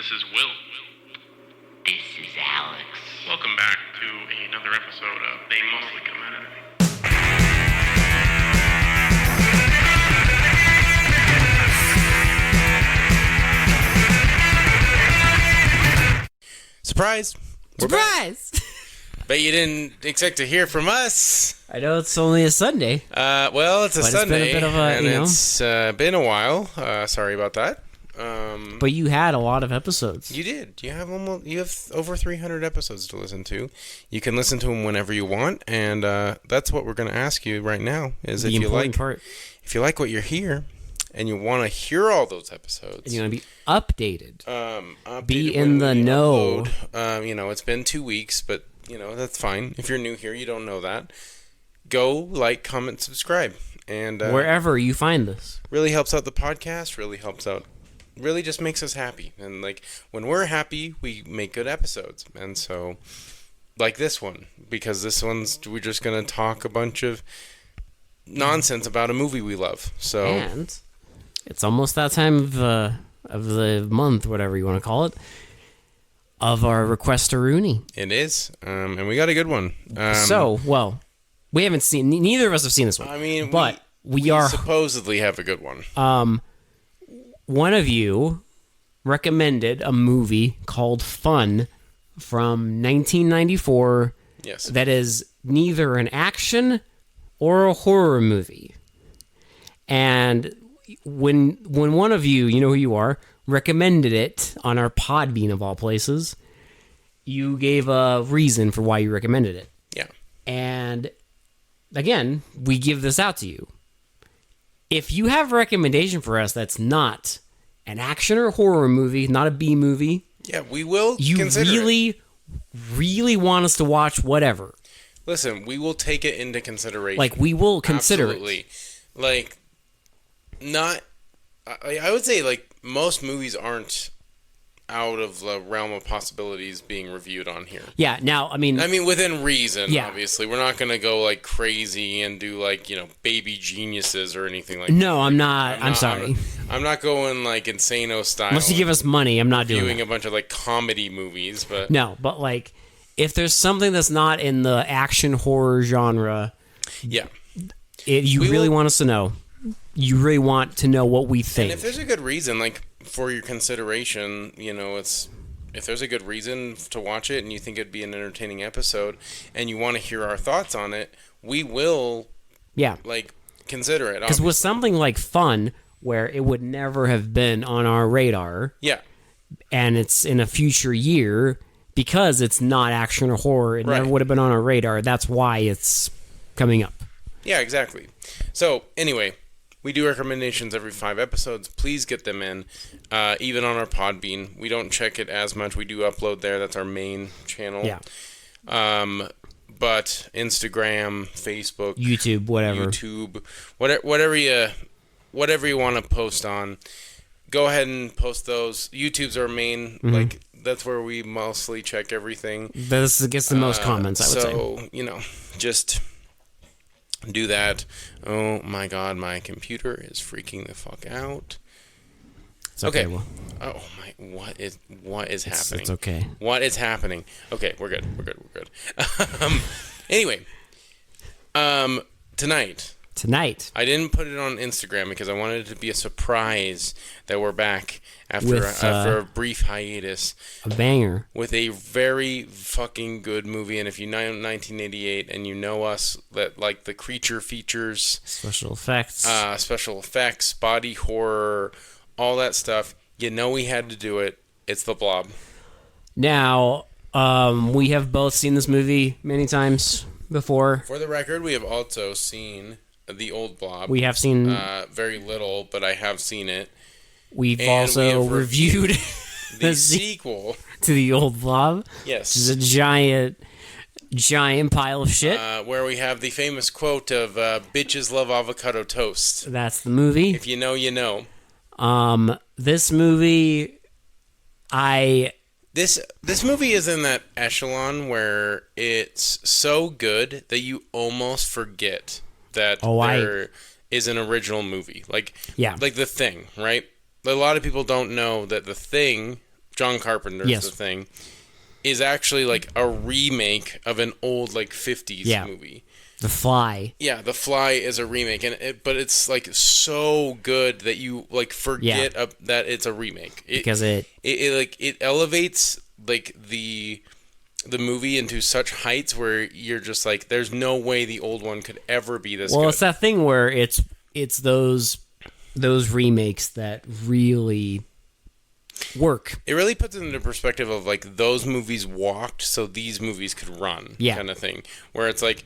This is Will. This is Alex. Welcome back to another episode of They Mostly Come Out of Me. Surprise! Surprise! Bet you didn't expect to hear from us. I know it's only a Sunday. Well, it's a But Sunday, it's been a bit of a, and you know. it's been a while. Sorry about that. But you had a lot of episodes. You did. You have over 300 episodes to listen to. You can listen to them whenever you want, and that's what we're going to ask you right now. Is The important part. if you like what you're here, and you want to hear all those episodes, And you want to be updated. Be updated in when the we know. upload. It's been 2 weeks, but that's fine. If you're new here, you don't know that. Go like, comment, subscribe, and Wherever you find this. really helps out the podcast. Really just makes us happy. And when we're happy, we make good episodes. And so, like this one, because we're just gonna talk a bunch of nonsense about a movie we love. So And it's almost that time of the month, whatever you want to call it, of our request a Rooney. it is, and we got a good one. We haven't seen. Neither of us have seen this one. I mean, but we are. supposedly have a good one. One of you recommended a movie called Fun from 1994. Yes. That is neither an action or a horror movie. And when one of you, you know who you are, recommended it on our Podbean of all places, you gave a reason for why you recommended it. Yeah. And again, we give this out to you. If you have a recommendation for us that's not an action or horror movie, not a B movie, Yeah, we will you consider it. really want us to watch whatever. Listen, we will take it into consideration. Like, we will consider Absolutely. I would say, most movies aren't out of the realm of possibilities being reviewed on here. Yeah, now, I mean, Within reason, Yeah. obviously. We're not going to go, crazy and do, Baby Geniuses or anything like that. no, I'm not. I'm sorry. I'm not going, Insano style. Unless you give us money, I'm not doing Viewing that. a bunch of, comedy movies, but... No, but, if there's something that's not in the action horror genre, Yeah. you really want us to know. You really want to know what we think. And if there's a good reason, for your consideration, if there's a good reason to watch it and you think it'd be an entertaining episode and you want to hear our thoughts on it, we will, Yeah. consider it. Because with something like Fun, where it would never have been on our radar, Yeah. and it's in a future year, because it's not action or horror, it never Right. would have been on our radar. That's why it's coming up. Yeah, exactly. So, anyway, we do recommendations every 5 episodes. Please get them in, even on our Podbean. We don't check it as much. We do upload there. That's our main channel. Yeah. But Instagram, Facebook, YouTube, whatever you want to post on, go ahead and post those. YouTube's our main, that's where we mostly check everything. This gets the most comments, I would say. So, just do that. Oh my god, my computer is freaking the fuck out. It's okay. Okay. Oh my, what is happening? It's okay. What is happening? Okay, we're good. Anyway, tonight, I didn't put it on Instagram because I wanted it to be a surprise that we're back after a brief hiatus A banger. with a very fucking good movie. And if you know 1988 and you know us, that the creature features, Special effects, body horror, all that stuff, we had to do it. It's the Blob. Now, we have both seen this movie many times before. For the record, we have also seen the old Blob. We have seen... very little, but I have seen it. We've And also we have reviewed The sequel. to the old Blob. Yes. Which is a giant pile of shit. Where we have the famous quote of bitches love avocado toast. That's the movie. If you know, you know. This movie, This movie is in that echelon where it's so good that you almost forget that there is an original movie. Like The Thing, right? A lot of people don't know that The Thing John Carpenter's Yes. The Thing, is actually like a remake of an old like 50s movie. The Fly. Yeah, The Fly is a remake, but it's like so good that you like forget that it's a remake. Because it elevates like the movie into such heights where you're just like, there's no way the old one could ever be this good. Well, it's that thing where it's those remakes that really work. It really puts it into perspective of like those movies walked so these movies could run, kind of thing. Where it's like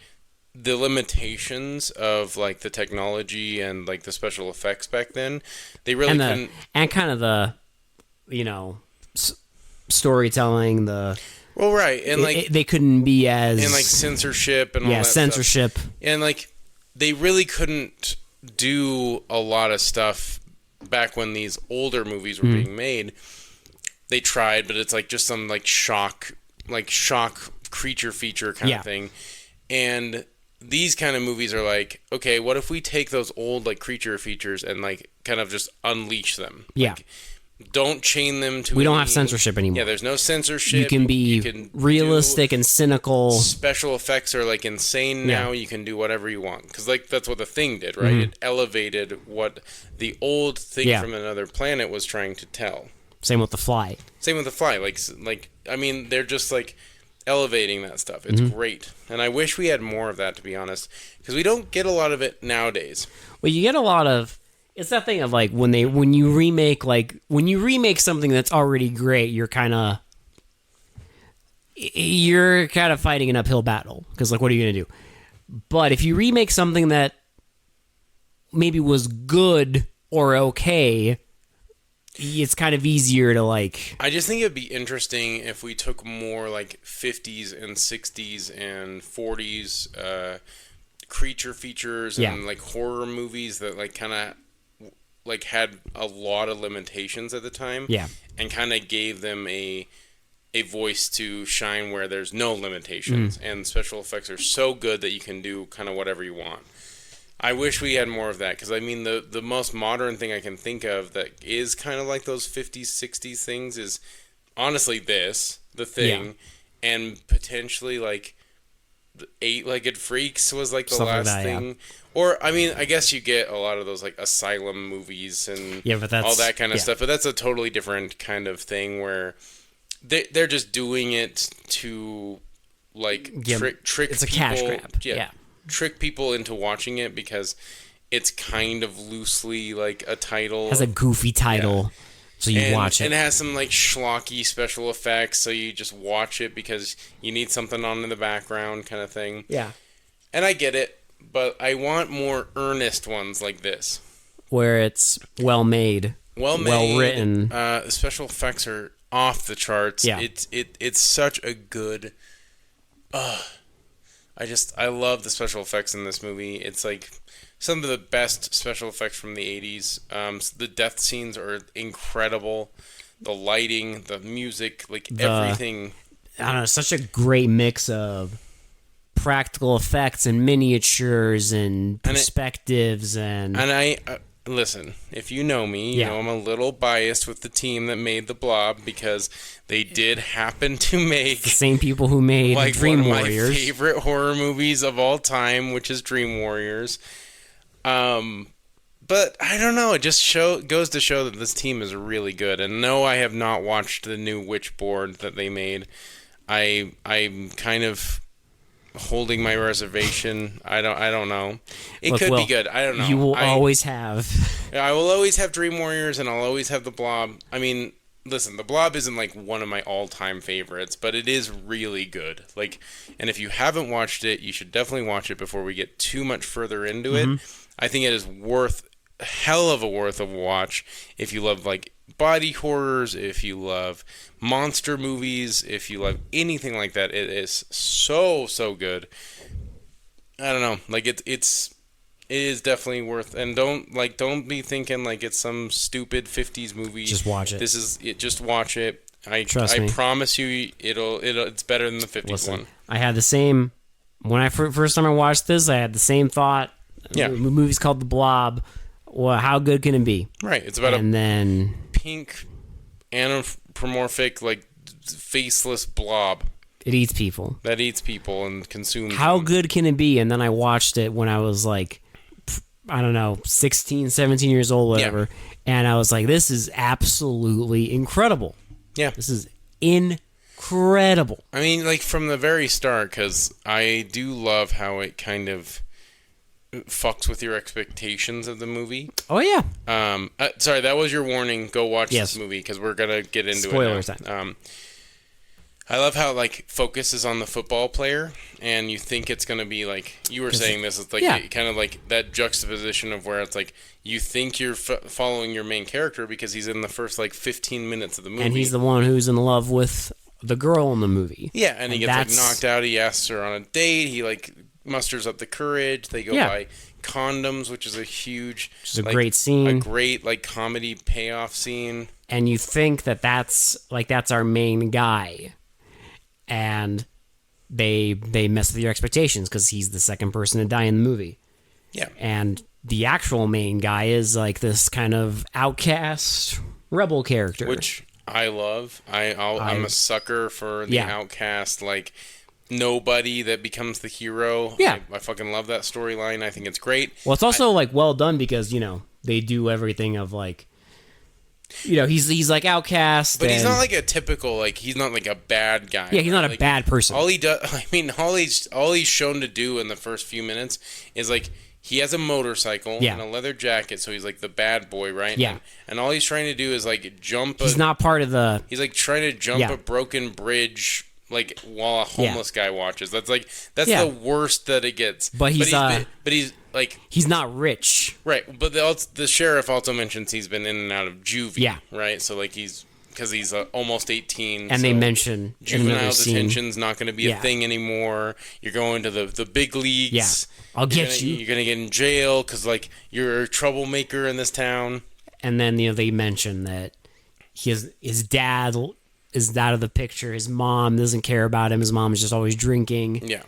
the limitations of like the technology and like the special effects back then, they really couldn't. And kind of the, storytelling, well, right, and like they couldn't be as, and like censorship and all that censorship stuff. And like they really couldn't do a lot of stuff back when these older movies were being made. They tried, but it's like just some like shock creature feature kind of thing. And these kind of movies are like, okay, what if we take those old like creature features and like kind of just unleash them? Like, don't chain them to. We don't have censorship anymore. Yeah, there's no censorship. You can be realistic and cynical. Special effects are like insane now. You can do whatever you want because like that's what The Thing did, right? It elevated what the old Thing from Another Planet was trying to tell. Same with The Fly. Like I mean, they're just like elevating that stuff. It's great, and I wish we had more of that, to be honest, because we don't get a lot of it nowadays. Well, you get a lot of. It's that thing of like when you remake something that's already great, you're kind of fighting an uphill battle because like what are you gonna do? But if you remake something that maybe was good or okay, it's kind of easier to like. I just think it'd be interesting if we took more like 50s and 60s and 40s creature features and like horror movies that like kind of like had a lot of limitations at the time, and kind of gave them a voice to shine where there's no limitations, and special effects are so good that you can do kind of whatever you want. I wish we had more of that, because I mean the most modern thing I can think of that is kind of like those 50s 60s things is honestly The Thing, and potentially like the Eight-Legged Freaks was like the Stuff last like that, thing. Or, I mean, I guess you get a lot of those, like, asylum movies and all that kind of stuff. But that's a totally different kind of thing where they're just doing it to, like, trick people. It's a cash grab. Yeah. Trick people into watching it because it's kind of loosely, like, a title. It has a goofy title, so you watch it. And it has some, like, schlocky special effects, so you just watch it because you need something on in the background kind of thing. Yeah. And I get it. But I want more earnest ones like this, where it's well made, well written. The special effects are off the charts. Yeah. It's such a good. I love the special effects in this movie. It's like some of the best special effects from the 80s. The death scenes are incredible. The lighting, the music, like everything. I don't know, such a great mix of practical effects and miniatures and perspectives and I listen, if you know me, you know I'm a little biased with the team that made the Blob because they did happen to make the same people who made like Dream one of Warriors. my favorite horror movies of all time, which is Dream Warriors. But I don't know, it just goes to show that this team is really good. And no, I have not watched the new Witchboard that they made. I'm kind of holding my reservation. I don't know. It could be good. I don't know. You will always have. I will always have Dream Warriors, and I'll always have the Blob. I mean, listen, the Blob isn't like one of my all-time favorites, but it is really good. Like, and if you haven't watched it, you should definitely watch it before we get too much further into it. I think it is worth a watch if you love like body horrors, if you love monster movies, if you love anything like that. It is so good. I don't know, like it is definitely worth. And don't be thinking like it's some stupid 50s movie. Just watch it. Just watch it. I promise you, it's better than the 50s one. I had the same when I first time I watched this. I had the same thought. Yeah, the movie's called The Blob. Well, how good can it be? Right. It's about then pink anthropomorphic, like faceless blob It eats people. that eats people and consumes How them. good can it be? And then I watched it when I was like, I don't know, 16, 17 years old, whatever. And I was like, this is absolutely incredible. Yeah. This is incredible. I mean, like, from the very start, because I do love how it kind of fucks with your expectations of the movie. Oh, yeah. Sorry, that was your warning. Go watch Yes. this movie, because we're going to get into Spoilers it now. time. I love how, like, focus is on the football player, and you think it's going to be, like, you were saying this, it's like, yeah. kind of like that juxtaposition of where it's like, you think you're following your main character because he's in the first, like, 15 minutes of the movie. And he's the one who's in love with the girl in the movie. Yeah, and he gets, like, that's- knocked out, he asks her on a date, he, like, musters up the courage, they go buy condoms, which is a huge... Which is a like, great scene. A great, like, comedy payoff scene. And you think that's our main guy. And they mess with your expectations because he's the second person to die in the movie. Yeah. And the actual main guy is like this kind of outcast rebel character. Which I love. I'm a sucker for the outcast, like, nobody that becomes the hero. Yeah. I fucking love that storyline. I think it's great. Well, it's also like well done because, you know, they do everything of like, you know, he's like outcast. But he's not like a typical, like, he's not like a bad guy. Yeah, he's not a like, bad person. All he does, I mean, all he's shown to do in the first few minutes is, like, he has a motorcycle and a leather jacket, so he's like the bad boy, right? Yeah. And all he's trying to do is, like, jump. He's not part of the. He's like trying to jump a broken bridge, like, while a homeless guy watches. That's the worst that it gets. But he's like, he's not rich. right. But the sheriff also mentions he's been in and out of juvie. Yeah. Right. So, like, because he's almost 18. And so they mention in juvenile another scene. detention's not going to be a thing anymore. You're going to the big leagues. Yeah. I'll get you. You're going to get in jail because, like, you're a troublemaker in this town. And then, you know, they mention that his dad is out of the picture. His mom doesn't care about him. His mom is just always drinking. Yeah.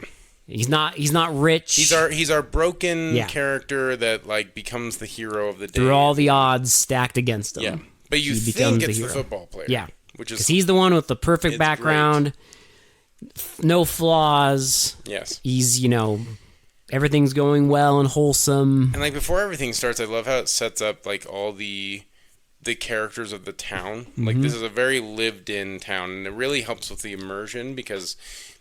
He's not rich. He's our broken character that, like, becomes the hero of the day. Through all the odds stacked against him. Yeah. But you he think becomes it's the the hero. football player. Yeah. Which is Because he's the one with the perfect it's background, no flaws. Yes. He's, you know, everything's going well and wholesome. And, like, before everything starts, I love how it sets up, like, all the characters of the town. Like, this is a very lived-in town, and it really helps with the immersion because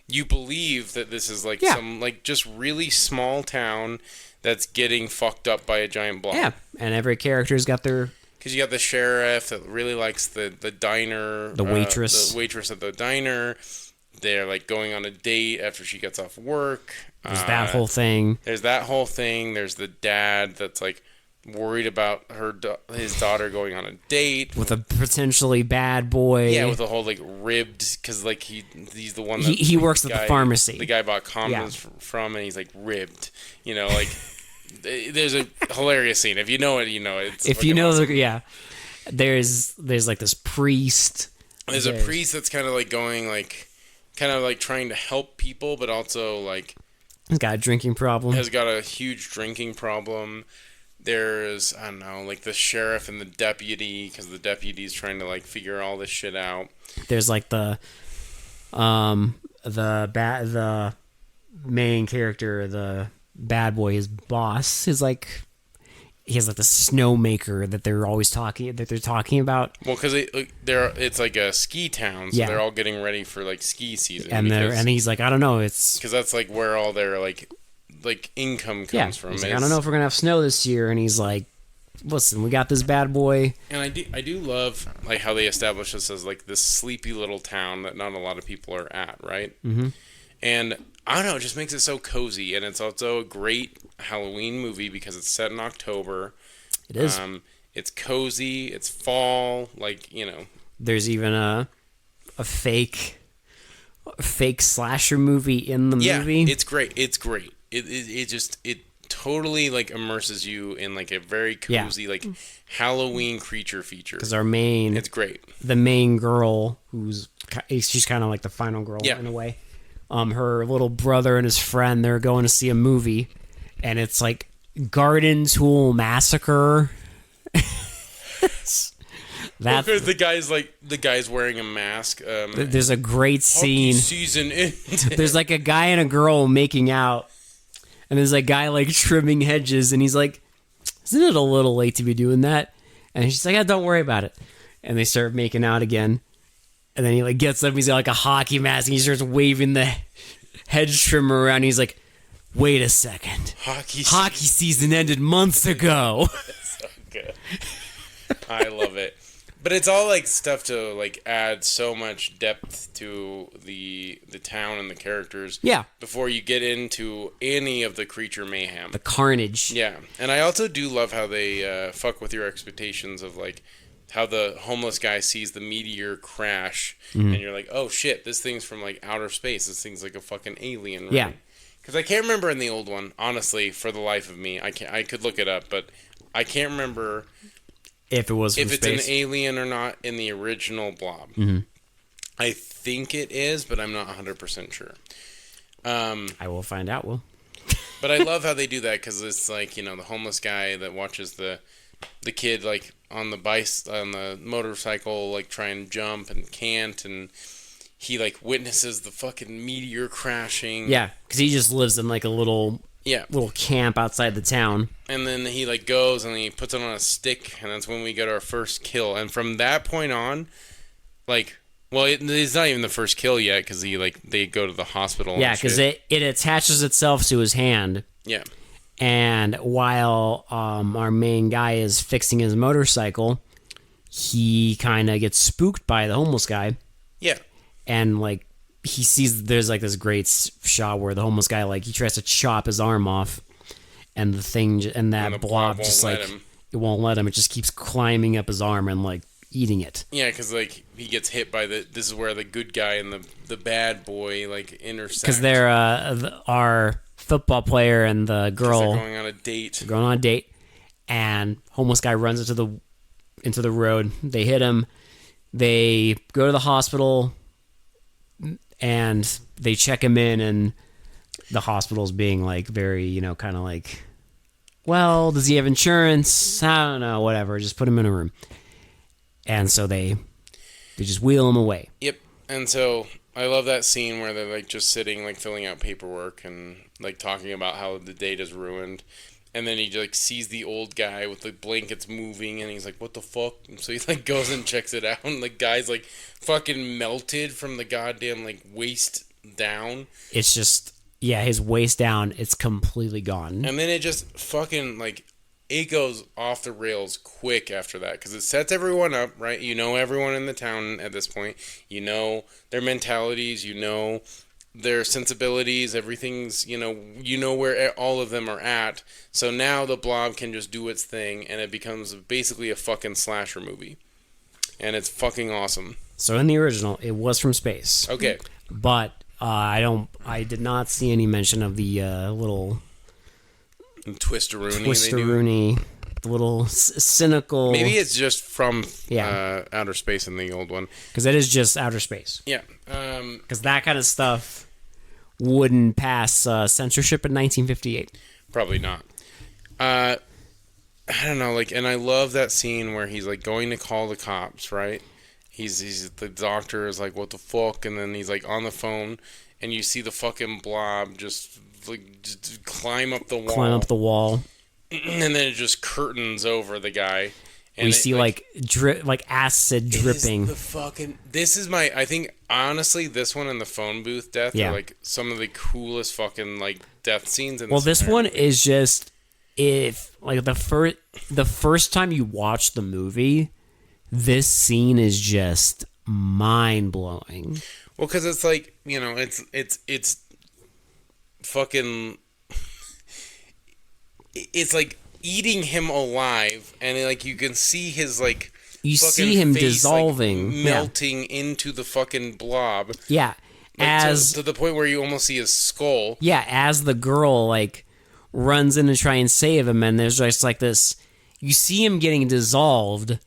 you believe that this is, like, some, like, just really small town that's getting fucked up by a giant blob. Yeah. And every character's got their... Because you got the sheriff that really likes the diner. The waitress. The waitress at the diner. They're, like, going on a date after she gets off work. There's that whole thing. There's that whole thing. There's the dad that's, like, worried about his daughter going on a date. With a potentially bad boy. Yeah, with the whole, like, ribbed, because, like, he's the one that... He like, works at the pharmacy. The guy bought condoms from, and he's, like, ribbed. You know, like... There's a hilarious scene. If you know it, you know it. If you know the there's like this priest. There's a priest that's kind of like going like, kind of like trying to help people, but also like he's got a drinking problem. Has got a huge drinking problem. There's I don't know like the sheriff and the deputy because the deputy's trying to like figure all this shit out. There's like the main character the bad boy, his boss, is like he has like the snowmaker that they're talking about. Well, because it's like a ski town, so they're all getting ready for like ski season. And he's like, I don't know, it's because that's like where all their like income comes from. He's like, I don't know if we're gonna have snow this year, and he's like, listen, we got this bad boy. And I do love like how they establish this as like this sleepy little town that not a lot of people are at, right? Mm-hmm. And I don't know, it just makes it so cozy, and it's also a great Halloween movie because it's set in October. It is. It's cozy. It's fall. Like you know. There's even a fake slasher movie in the movie. Yeah, it's great. It's great. It totally like immerses you in like a very cozy like Halloween creature feature. Because it's great. The main girl she's kind of like the final girl in a way. Her little brother and his friend, they're going to see a movie, and it's like Garden Tool Massacre. That Because the guy's wearing a mask. there's a great Hockey scene. season ended. There's like a guy and a girl making out, and there's a guy like trimming hedges, and he's like, "Isn't it a little late to be doing that?" And she's like, "Yeah, don't worry about it." And they start making out again, and then he like gets up, he's got like a hockey mask, and he starts waving the hedge trimmer around. And he's like, "Wait a second, Hockey season ended months ago." so good. I love it. But it's all like stuff to like add so much depth to the town and the characters. Yeah. Before you get into any of the creature mayhem. The carnage. Yeah, and I also do love how they fuck with your expectations of like how the homeless guy sees the meteor crash, and you're like, oh shit, this thing's from like outer space. This thing's like a fucking alien. Right? Yeah. Because I can't remember in the old one, honestly, for the life of me. I could look it up, but I can't remember If it was from if it's space. an alien or not in the original Blob. I think it is, but I'm not 100% sure. I will find out, Will. But I love how they do that because it's like, you know, the homeless guy that watches the kid like on the motorcycle like try and jump and can't, and he like witnesses the fucking meteor crashing. Yeah, because he just lives in like a little camp outside the town. And then he like goes and he puts it on a stick, and that's when we get our first kill. And from that point on, like, well, it's not even the first kill yet because they go to the hospital. Yeah, because it attaches itself to his hand. Yeah. And while our main guy is fixing his motorcycle, he kind of gets spooked by the homeless guy. Yeah. And like he sees there's like this great shot where the homeless guy like he tries to chop his arm off, and the blob just like it won't let him. It just keeps climbing up his arm and like eating it. Yeah, because like he gets hit by this is where the good guy and the bad boy like intersect. Because they're our football player and the girl they're going on a date. And homeless guy runs into the road. They hit him. They go to the hospital, and they check him in, and the hospital's being like very, you know, kind of like, well, does he have insurance? I don't know, whatever. Just put him in a room. And so they just wheel him away. Yep. And so I love that scene where they're like just sitting, like filling out paperwork and like talking about how the date is ruined. And then he like sees the old guy with the blankets moving, and he's like, "What the fuck?" And so he like goes and checks it out, and the guy's like fucking melted from the goddamn like waist down. It's just his waist down. It's completely gone. And then it just fucking like it goes off the rails quick after that because it sets everyone up, right? You know everyone in the town at this point. You know their mentalities. You know their sensibilities. Everything's you know where all of them are at. So now the Blob can just do its thing, and it becomes basically a fucking slasher movie, and it's fucking awesome. So in the original, it was from space. Okay, but I did not see any mention of the little Twister-Rooney, the little cynical. Maybe it's just from outer space in the old one. Because it is just outer space. Yeah. Because that kind of stuff wouldn't pass censorship in 1958. Probably not. I don't know, like, and I love that scene where he's like going to call the cops, right? He's the doctor is like, what the fuck? And then he's like on the phone, and you see the fucking Blob just climb up the wall. And then it just curtains over the guy. And we see like acid dripping. This is my, I think honestly, this one and the phone booth death are like some of the coolest fucking like death scenes in this one is just, if like the first time you watch the movie, this scene is just mind blowing. Well, because it's like, you know, it's fucking, it's like eating him alive, and like you can see his like you see him face, dissolving, like, melting into the fucking blob. Yeah, like, to the point where you almost see his skull. Yeah, as the girl like runs in to try and save him, and there's just like this. You see him getting dissolved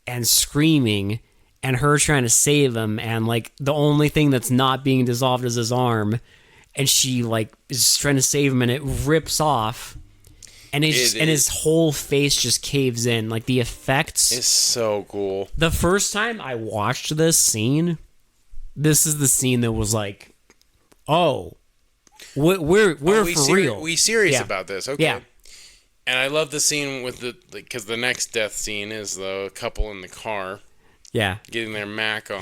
and screaming, and her trying to save him, and like the only thing that's not being dissolved is his arm, and she like is trying to save him, and it rips off. and his whole face just caves in. Like the effects It's so cool. The first time I watched this scene, this is the scene that was like, oh, we're for real. We serious about this? Okay. Yeah. And I love the scene with because the next death scene is the couple in the car. Yeah. Getting their Mac on.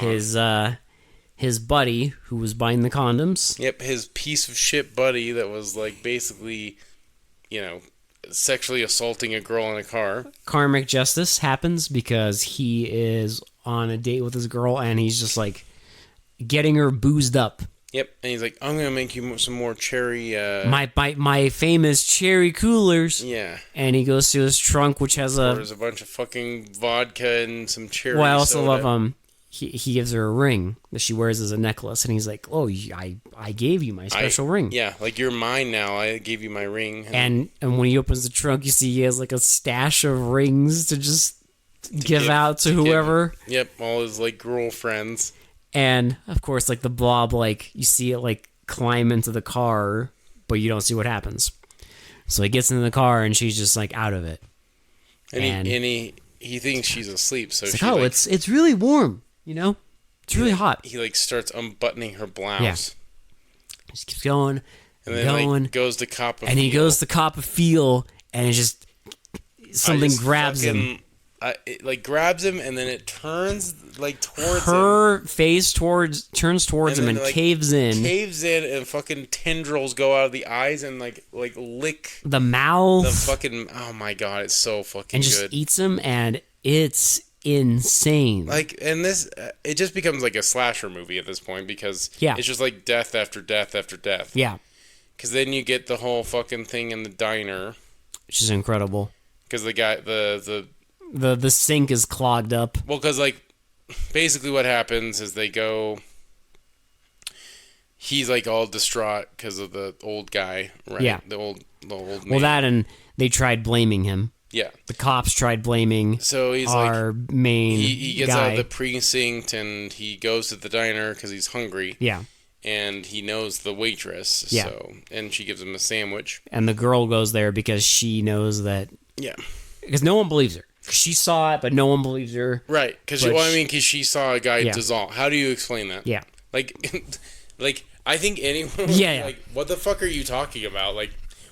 His buddy who was buying the condoms. Yep, his piece of shit buddy that was like basically, sexually assaulting a girl in a car. Karmic justice happens because he is on a date with his girl and he's just like getting her boozed up. Yep, and he's like, I'm gonna make you some more cherry. My famous cherry coolers. Yeah. And he goes to his trunk, which has there's a bunch of fucking vodka and some cherry. Well, I also soda. love He gives her a ring that she wears as a necklace, and he's like, "Oh, I gave you my special ring." Yeah, like you're mine now. I gave you my ring. And when he opens the trunk, you see he has like a stash of rings to just give out to whoever. Yep, all his like girlfriends. And of course, like the blob, like you see it like climb into the car, but you don't see what happens. So he gets into the car, and she's just like out of it. And he thinks she's asleep, so it's like, it's really warm. It's really hot. He like starts unbuttoning her blouse. Yeah. Just keeps going. And then going. Like, goes to cop a and he goes to cop a feel, and it's just something grabs him. It grabs him, and then it turns like towards her him. face turns towards him and like, caves in. And fucking tendrils go out of the eyes and like lick the mouth. The fucking, oh my god, it's so fucking and good. Just eats him, and it's insane. Like, and this, it just becomes like a slasher movie at this point because it's just like death after death after death. Yeah. Because then you get the whole fucking thing in the diner, which is incredible. Because the guy, the sink is clogged up. Well, because like basically what happens is they go. He's like all distraught because of the old guy, right? Yeah. The old man. Well, that and they tried blaming him. Yeah. The cops tried blaming he's our like, main he gets guy. out of the precinct and he goes to the diner because he's hungry. Yeah. And he knows the waitress. Yeah. So, and she gives him a sandwich. And the girl goes there because she knows that. Yeah. Because no one believes her. She saw it, but no one believes her. Right. Because she saw a guy dissolve. How do you explain that? Yeah. Like, I think anyone would be like, what the fuck are you talking about? Like,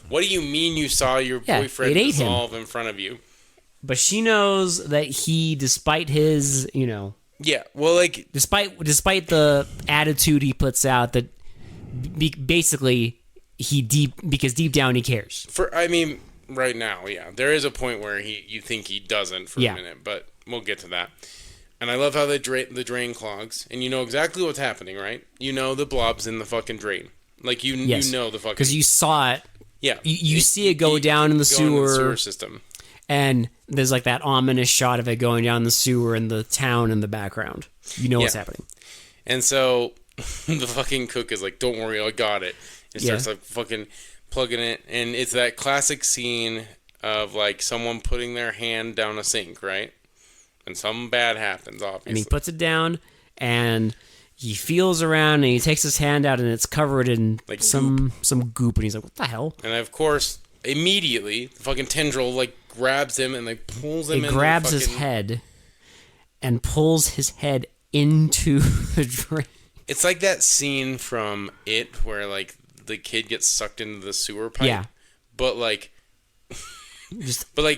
what do you mean you saw your boyfriend dissolve in front of you? But she knows that he, despite his, Yeah, well, like... Despite the attitude he puts out, that basically, because deep down he cares. Right now, yeah. There is a point where you think he doesn't for a minute, but we'll get to that. And I love how the drain clogs, and you know exactly what's happening, right? You know the blob's in the fucking drain. Like, you know the fucking... Because you saw it. Yeah. You see it go down in the sewer system. And there's like that ominous shot of it going down the sewer and the town in the background. You know what's happening. And so the fucking cook is like, don't worry, I got it. It starts like fucking plugging it. And it's that classic scene of like someone putting their hand down a sink, right? And something bad happens, obviously. And he puts it down and he feels around and he takes his hand out and it's covered in like some goop. And he's like, what the hell? And of course, immediately, the fucking tendril like grabs him and like pulls him in. It grabs his head and pulls his head into the drain. It's like that scene from It where like the kid gets sucked into the sewer pipe. Yeah. But like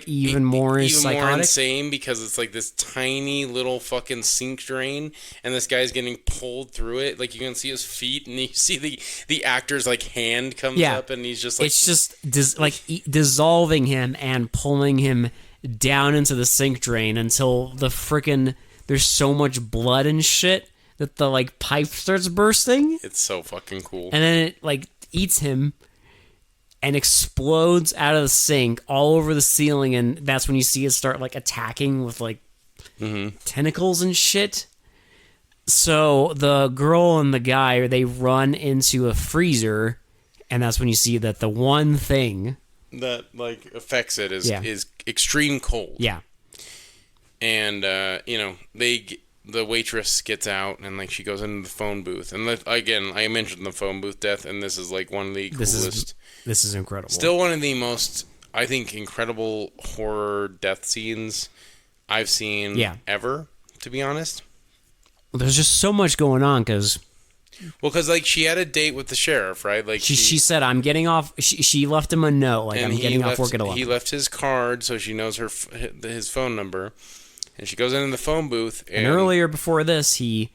even more psychotic? Insane because it's like this tiny little fucking sink drain and this guy's getting pulled through it. Like you can see his feet and you see the actor's like hand comes up and he's just like... It's just dissolving him and pulling him down into the sink drain until the frickin' there's so much blood and shit that the like pipe starts bursting. It's so fucking cool. And then it like eats him and explodes out of the sink all over the ceiling, and that's when you see it start like attacking with like tentacles and shit. So the girl and the guy, they run into a freezer, and that's when you see that the one thing that like affects it is extreme cold. Yeah. And the waitress gets out and like she goes into the phone booth, and again I mentioned the phone booth death, and this is like one of the coolest. This is incredible. Still one of the most I think, incredible horror death scenes I've seen ever, to be honest. Well, there's just so much going on because... Well, because, like, she had a date with the sheriff, right? Like she said, I'm getting off... She left him a note, like, I'm getting off work at 11. He left his card, so she knows his phone number. And she goes into the phone booth. And earlier, before this, he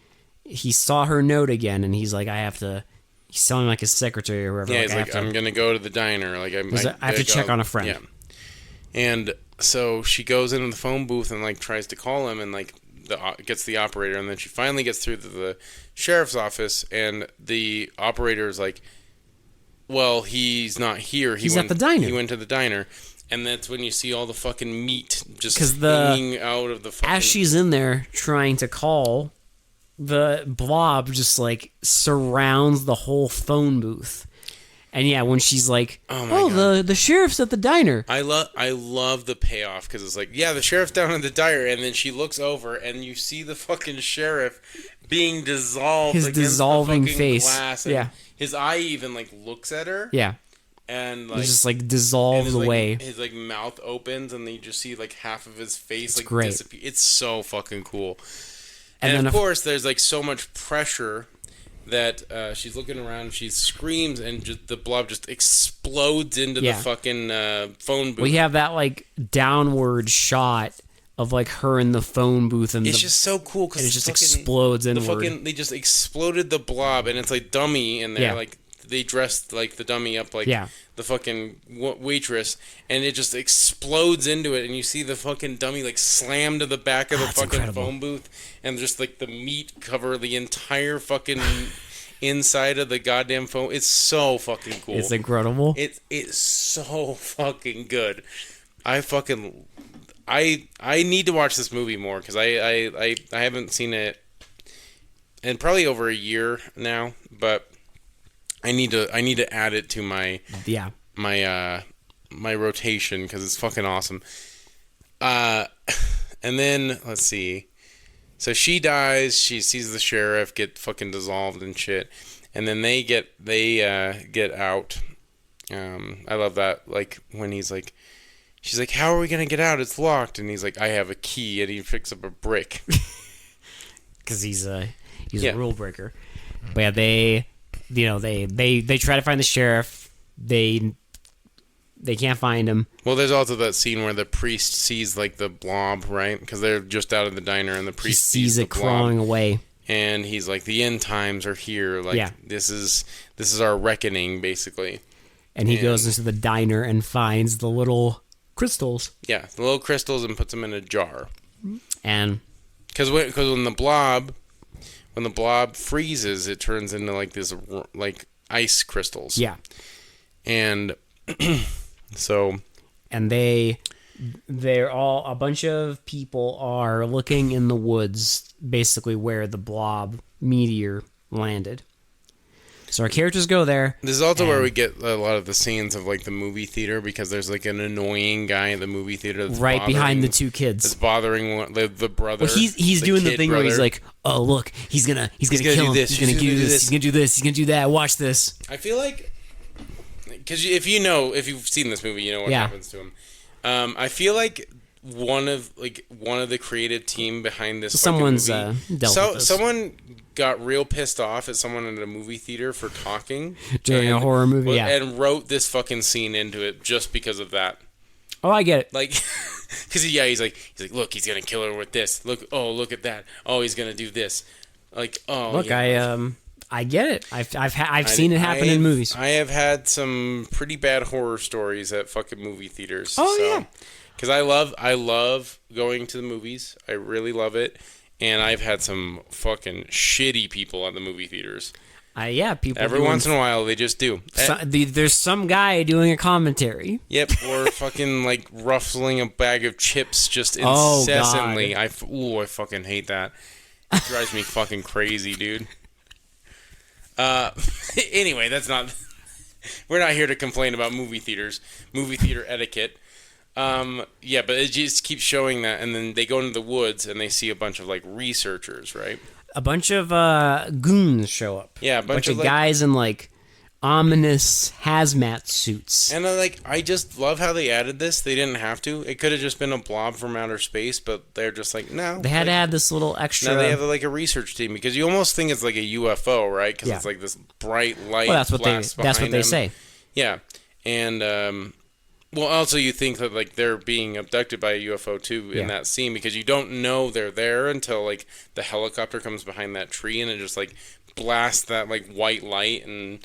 saw her note again, and he's like, I have to... He's telling, like, his secretary or whoever. Yeah, he's like, I'm going to go to the diner. Like, I have to check on a friend. Yeah. And so she goes into the phone booth and, like, tries to call him and, like, gets the operator. And then she finally gets through to the sheriff's office, and the operator's like, well, he's not here. He's at the diner. He went to the diner. And that's when you see all the fucking meat just hanging out of the fucking... As she's in there trying to call... The Blob just, like, surrounds the whole phone booth. And, yeah, when she's like, the sheriff's at the diner. I love the payoff, because it's like, yeah, the sheriff's down at the diner, and then she looks over, and you see the fucking sheriff being dissolved his against dissolving the fucking face. glass. And yeah. His eye even, like, looks at her. Yeah. And, like... He just, like, dissolves away. His, like, mouth opens, and then you just see, like, half of his face, like, great. disappear. It's so fucking cool. And then, of course, there's, like, so much pressure that she's looking around, she screams, and the Blob just explodes into the fucking phone booth. We have that, like, downward shot of, like, her in the phone booth. And it's just so cool, because it just explodes inward. They just exploded the Blob, and it's, like, dummy in there. Yeah. Like, they dressed, like, the dummy up like the fucking waitress, and it just explodes into it, and you see the fucking dummy, like, slam to the back of the fucking phone booth, and just, like, the meat cover the entire fucking inside of the goddamn phone. It's so fucking cool. It's incredible. It's so fucking good. I need to watch this movie more, because I haven't seen it in probably over a year now, but I need to add it to my my rotation, because it's fucking awesome. And then let's see. So she dies. She sees the sheriff get fucking dissolved and shit, and then they get out. I love that. Like when he's like, she's like, "How are we gonna get out? It's locked." And he's like, "I have a key," and he picks up a brick. Because he's a rule breaker. But yeah, they try to find the sheriff. They can't find him. Well, there's also that scene where the priest sees, like, the Blob, right? Because they're just out of the diner, and the priest sees it crawling away. And he's like, the end times are here. Like, this is our reckoning, basically. And he goes into the diner and finds the little crystals. Yeah, the little crystals, and puts them in a jar. And because when the blob freezes, it turns into, like, this, like, ice crystals. Yeah. And so, and they're all, a bunch of people are looking in the woods, basically where the Blob meteor landed. So our characters go there. This is also where we get a lot of the scenes of, like, the movie theater, because there's, like, an annoying guy in the movie theater that's right behind the two kids. That's bothering the brother. Well, he's doing the thing where he's like, "Oh, look, he's gonna kill him. He's gonna do this. He's gonna do this. He's gonna do that. Watch this." I feel like, because if you've seen this movie, you know what happens to him. I feel like one of the creative team behind this someone's movie, dealt with this. Someone got real pissed off at someone in a movie theater for talking during a horror movie, and wrote this fucking scene into it just because of that. Oh, I get it. Like, because he's like, look, he's gonna kill her with this. Look at that. Oh, he's gonna do this. Like, oh, look, I get it. I've seen it happen in movies. I have had some pretty bad horror stories at fucking movie theaters. Oh, yeah. Because I love going to the movies. I really love it. And I've had some fucking shitty people at the movie theaters. People. Every once in a while, they just do. There's some guy doing a commentary. Yep, or fucking, like, ruffling a bag of chips just incessantly. Oh, God. I fucking hate that. It drives me fucking crazy, dude. Anyway, that's not... We're not here to complain about movie theaters. Movie theater etiquette. But it just keeps showing that, and then they go into the woods, and they see a bunch of, like, researchers, right? A bunch of goons show up. Yeah, a bunch of guys in, like, ominous hazmat suits. And I just love how they added this. They didn't have to. It could have just been a blob from outer space, but they're just like, no. They had to add this little extra. Now they have like a research team because you almost think it's like a UFO, right? Because it's like this bright light. Well, that's what they say. Yeah, and well, also you think that like they're being abducted by a UFO too in that scene because you don't know they're there until like the helicopter comes behind that tree and it just like blasts that like white light and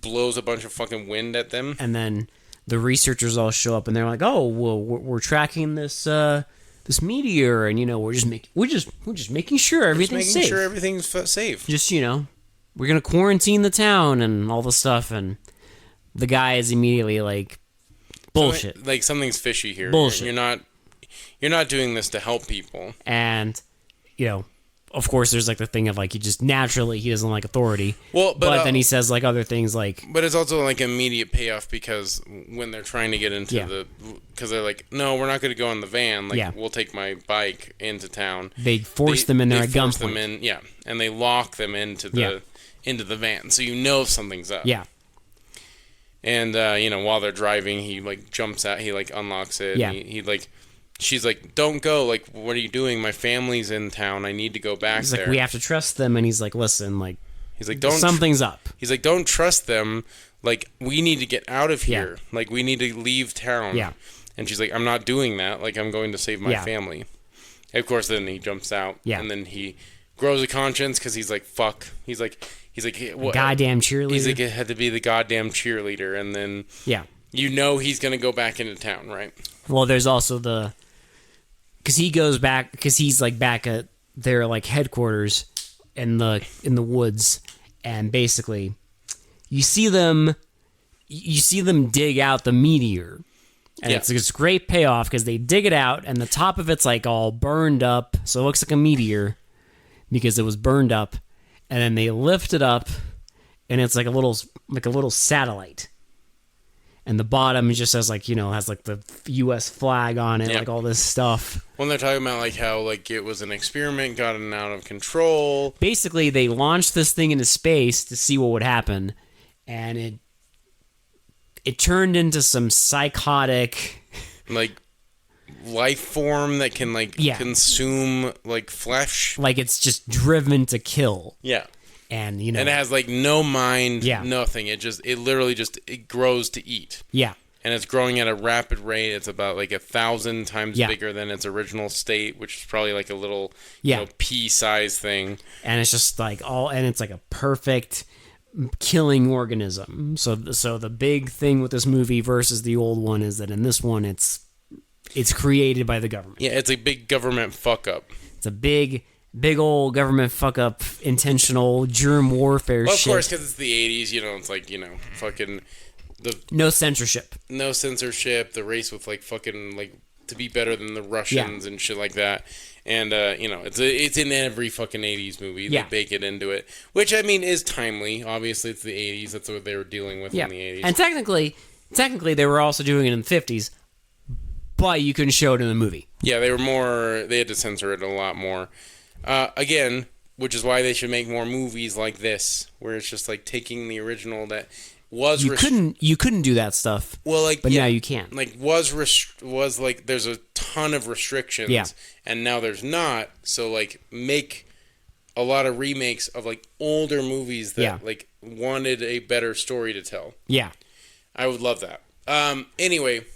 blows a bunch of fucking wind at them. And then the researchers all show up and they're like, "Oh, well, we're tracking this this meteor, and we're just making sure everything's safe. Sure everything's safe. Just we're gonna quarantine the town and all the stuff." And the guy is immediately like, "Bullshit! Like something's fishy here. Bullshit! You're not doing this to help people." And of course, there's like the thing of like he doesn't like authority. Well, but then he says like other things like. But it's also like immediate payoff because when they're trying to get into because they're like, no, we're not going to go in the van. Like we'll take my bike into town. They force them in there at gunpoint. And they lock them into the van, so something's up. Yeah. And while they're driving, he like jumps out. He like unlocks it. Yeah. And he like. She's like, don't go. Like, what are you doing? My family's in town. I need to go back He's there. like, we have to trust them. And he's like, listen, like, he's like, something's up. He's like, don't trust them. Like, we need to get out of here. Yeah. Like, we need to leave town. Yeah. And she's like, I'm not doing that. Like, I'm going to save my family. And of course, then he jumps out. Yeah. And then he grows a conscience because he's like, fuck. He's like, what? Goddamn cheerleader. He's like, it had to be the goddamn cheerleader. And then, he's going to go back into town, right? Well, there's also because he goes back because he's like back at their like headquarters in the woods, and basically you see them dig out the meteor, and it's a great payoff because they dig it out and the top of it's like all burned up, so it looks like a meteor because it was burned up, and then they lift it up and it's like a little satellite. And the bottom just says has like the U.S. flag on it, like all this stuff. When they're talking about like how like it was an experiment, gotten out of control. Basically, they launched this thing into space to see what would happen, and it turned into some psychotic like life form that can like consume like flesh. Like it's just driven to kill. Yeah. And and it has like no mind, nothing. It literally it grows to eat. Yeah. And it's growing at a rapid rate. It's about like 1,000 times bigger than its original state, which is probably like a little pea-sized thing. And it's just like and it's like a perfect killing organism. So the big thing with this movie versus the old one is that in this one it's created by the government. Yeah, it's a big government fuck up. It's a big old government fuck up, intentional germ warfare shit. Well, of course, because it's the 80s, it's like, fucking... No censorship. No censorship, the race with, like, fucking, like, to be better than the Russians and shit like that. And, it's in every fucking 80s movie. They bake it into it. Which, I mean, is timely. Obviously, it's the 80s. That's what they were dealing with in the 80s. And technically, they were also doing it in the 50s, but you couldn't show it in the movie. Yeah, they had to censor it a lot more. Again, which is why they should make more movies like this, where it's just like taking the original that was you couldn't do that stuff. Well, like but now you can. Like was like there's a ton of restrictions, and now there's not. So like make a lot of remakes of like older movies that like wanted a better story to tell. Yeah, I would love that. Anyway,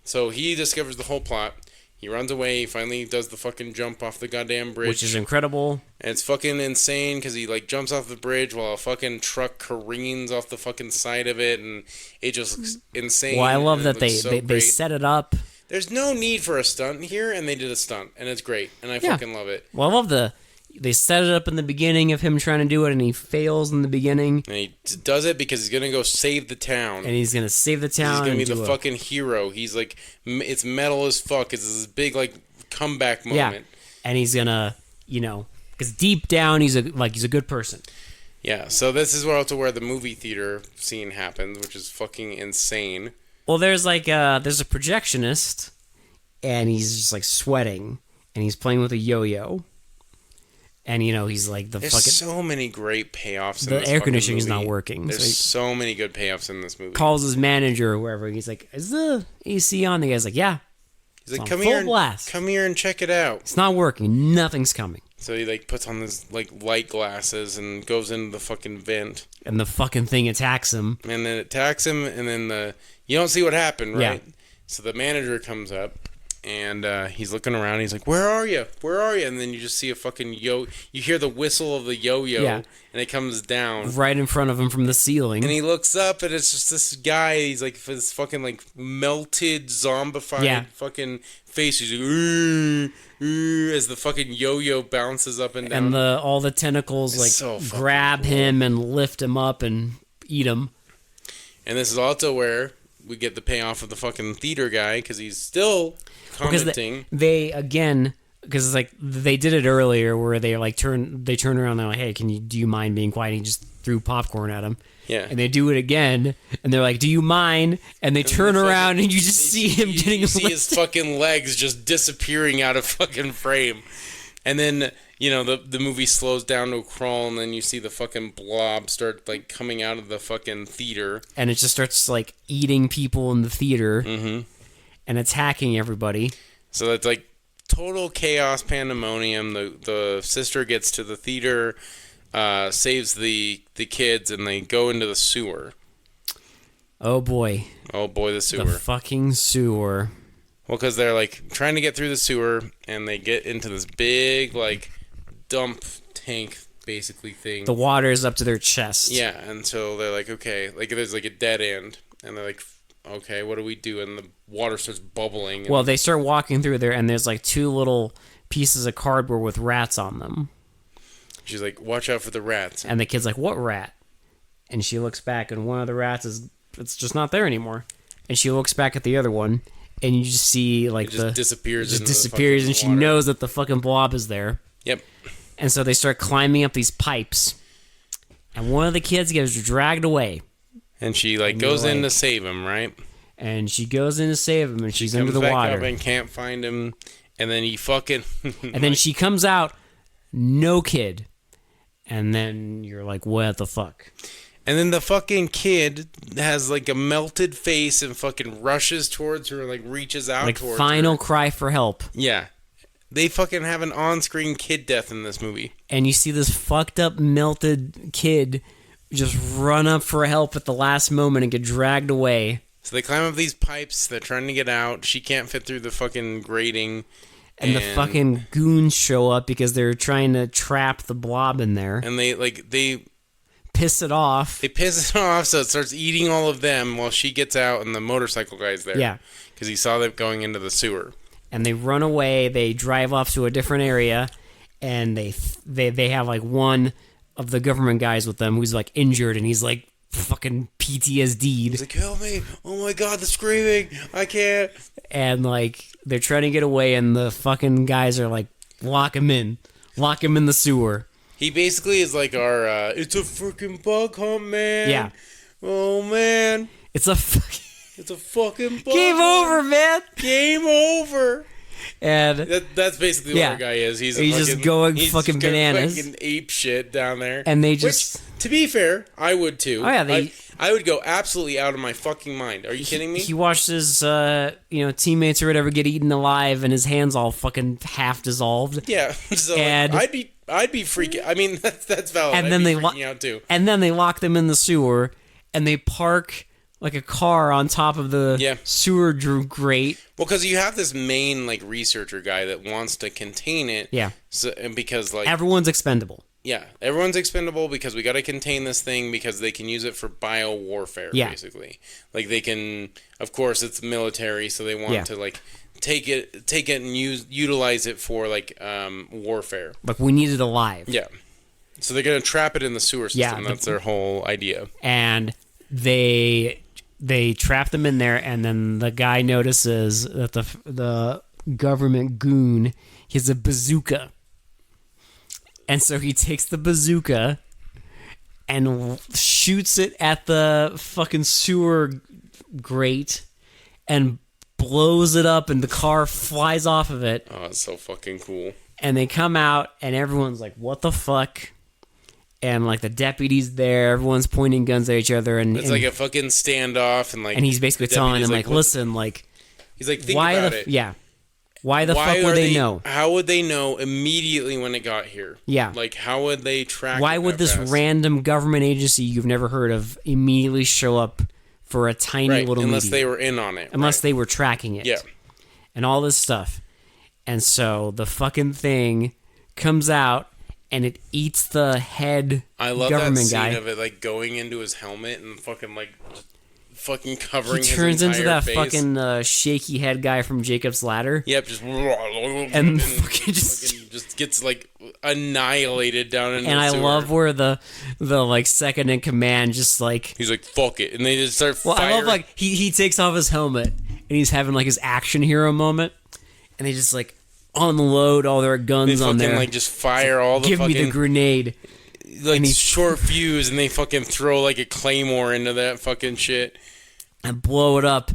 so he discovers the whole plot. He runs away. He finally does the fucking jump off the goddamn bridge. Which is incredible. And it's fucking insane because he, like, jumps off the bridge while a fucking truck careens off the fucking side of it. And it just looks insane. Well, I love that they set it up. There's no need for a stunt here, and they did a stunt. And it's great. And I fucking love it. Well, I love they set it up in the beginning of him trying to do it, and he fails in the beginning. And he does it because he's going to go save the town. And he's going to save the town. He's going to be the fucking hero. He's like, it's metal as fuck. It's this big, like, comeback moment. Yeah. And he's going to, because deep down, he's a good person. Yeah, so this is also where the movie theater scene happens, which is fucking insane. Well, there's a projectionist, and he's just, like, sweating, and he's playing with a yo-yo. And he's like the There's fucking so many great payoffs. the in this air fucking conditioning is movie. not working. There's So so many good payoffs in this movie. he calls his manager or whoever. He's like, "Is the AC on?" The guy's like, "Yeah." He's like, on "Come full here, blast. come here and check it out." It's not working. Nothing's coming. So he like puts on his like light glasses and goes into the fucking vent, And the fucking thing attacks him. and then it attacks him, and then you don't see what happened, right? Yeah. So the manager comes up, and he's looking around. He's like, "Where are you? Where are you?" And then you just see a fucking You hear the whistle of the yo-yo, Yeah. and it comes down. Right in front of him from the ceiling. And he looks up, and it's just this guy. He's like this fucking like melted, zombified fucking face. He's like, as the fucking yo-yo bounces up and down. And all the tentacles like so fucking grab cool. him and lift him up and eat him. And this is also where we get the payoff of the fucking theater guy, because he's still commenting. Because it's like they did it earlier where they like turn around and they're like, "Hey, do you mind being quiet?" And he just threw popcorn at him. Yeah. And they do it again, and they're like, "Do you mind?" And they turn around, and you just see him getting You see his fucking legs just disappearing out of fucking frame. And then, the movie slows down to a crawl, and then you see the fucking blob start, like, coming out of the fucking theater. and it just starts like eating people in the theater and attacking everybody. So that's, like, total chaos pandemonium. The sister gets to the theater, saves the kids, and they go into the sewer. Oh boy, The sewer. the fucking sewer. Well, because they're, like, trying to get through the sewer, and they get into this big, like, dump tank, basically, thing. The water is up to their chest. Yeah, and so they're like, okay, like, there's, like, a dead end, and they're like, okay, what do we do? And the water starts bubbling. Well, they start walking through there, and there's like 2 little pieces of cardboard with rats on them. She's like, watch out for the rats. And the kid's like, "What rat?" And she looks back, and one of the rats it's just not there anymore. And she looks back at the other one, and you just see like It just disappears. just into the disappears, fucking and she water. knows that the fucking blob is there. Yep. And so they start climbing up these pipes, and one of the kids gets dragged away. And she, like, And goes you're in like- to save him, right? And she goes in to save him, and she's under Comes the back water. up and can't find him. And then he fucking... And then she comes out, no kid. And then you're like, what the fuck? And then the fucking kid has, like, a melted face and fucking rushes towards her and, like, reaches out Like, towards final her. cry for help. Yeah. They fucking have an on-screen kid death in this movie. And you see this fucked up, melted kid just run up for help at the last moment and get dragged away. So they climb up these pipes. They're trying to get out. She can't fit through the fucking grating. And the fucking goons show up because they're trying to trap the blob in there. And they Piss it off. piss it off, so it starts eating all of them while she gets out and the motorcycle guy's there. Yeah. Because he saw them going into the sewer. And they run away. They drive off to a different area. And they have like one of the government guys with them who's like injured. And he's like fucking PTSD'd. He's like, help me. Oh my God, the screaming. I can't. And like they're trying to get away. And the fucking guys are like, lock him in. Lock him in the sewer. He basically is like our, it's a freaking bug hunt, man. Yeah. Oh, man. It's a fucking... It's a fucking bug Game hunt. over, man. Game over. And That's basically what our guy is. He's just going he's fucking just going bananas. fucking ape shit down there. And they just... Which, to be fair, I would too. Oh, yeah, I would go absolutely out of my fucking mind. Are you kidding me? He watched his, teammates or whatever get eaten alive, and his hands all fucking half dissolved. Yeah. So And- I'd be freaking. I mean, that's valid. And I'd then be they freaking out too. And then they lock them in the sewer, and they park like a car on top of the sewer grate. Well, because you have this main like researcher guy that wants to contain it. Yeah. So and because like Everyone's expendable. yeah, everyone's expendable because we got to contain this thing because they can use it for bio warfare. Yeah. Basically, like they can. Of course, it's military, so they want to like take it and utilize it for like warfare. Like, we need it alive. Yeah. So they're gonna trap it in the sewer system. Yeah, That's their whole idea. And they trap them in there, and then the guy notices that the government goon has a bazooka. And so he takes the bazooka and shoots it at the fucking sewer grate and blows it up, and the car flies off of it. Oh, it's so fucking cool. And they come out, and everyone's like, what the fuck? And, like, the deputy's there. Everyone's pointing guns at each other. And It's like a fucking standoff. And he's basically the telling them, deputy's like, listen, like... He's like, think why about it. Yeah. Why the fuck would they know? How would they know immediately when it got here? Yeah. Like, how would they track Why it would that this fast? random government agency you've never heard of immediately show up for a tiny Right, little unless media? they were in on it. Unless right. they were tracking it. Yeah. And all this stuff. And so the fucking thing comes out and it eats the head I love government that scene guy. of it, like, going into his helmet and fucking, like, fucking covering He his turns into entire that face. fucking shaky head guy from Jacob's Ladder. Yep, just... And fucking just gets, like, annihilated down in And the I sewer. love where the like second in command just like... He's like, fuck it. And they just start Well, firing. I love like he takes off his helmet and he's having like his action hero moment. And they just like unload all their guns they on fucking, there. like, just fire all the Give fucking... me the grenade. like, and he- short fuse, and they fucking throw, like, a claymore into that fucking shit. And blow it up,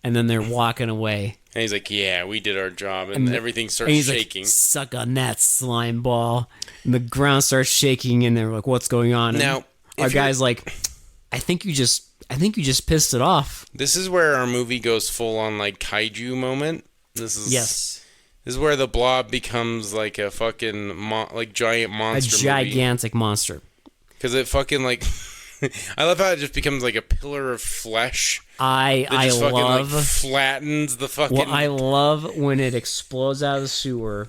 and then they're walking away. And he's like, yeah, we did our job, and everything starts And he's shaking. like, suck on that, slime ball. And the ground starts shaking, and they're like, what's going on? And Now, our if you're- guy's like, I think you just pissed it off. This is where our movie goes full on, like, kaiju moment. This is This is where the Blob becomes, like, a fucking, giant A monster gigantic monster. Because it fucking, like... I love how it just becomes, like, a pillar of flesh. I Just fucking, love... like, flattens the fucking... Well, I love when it explodes out of the sewer,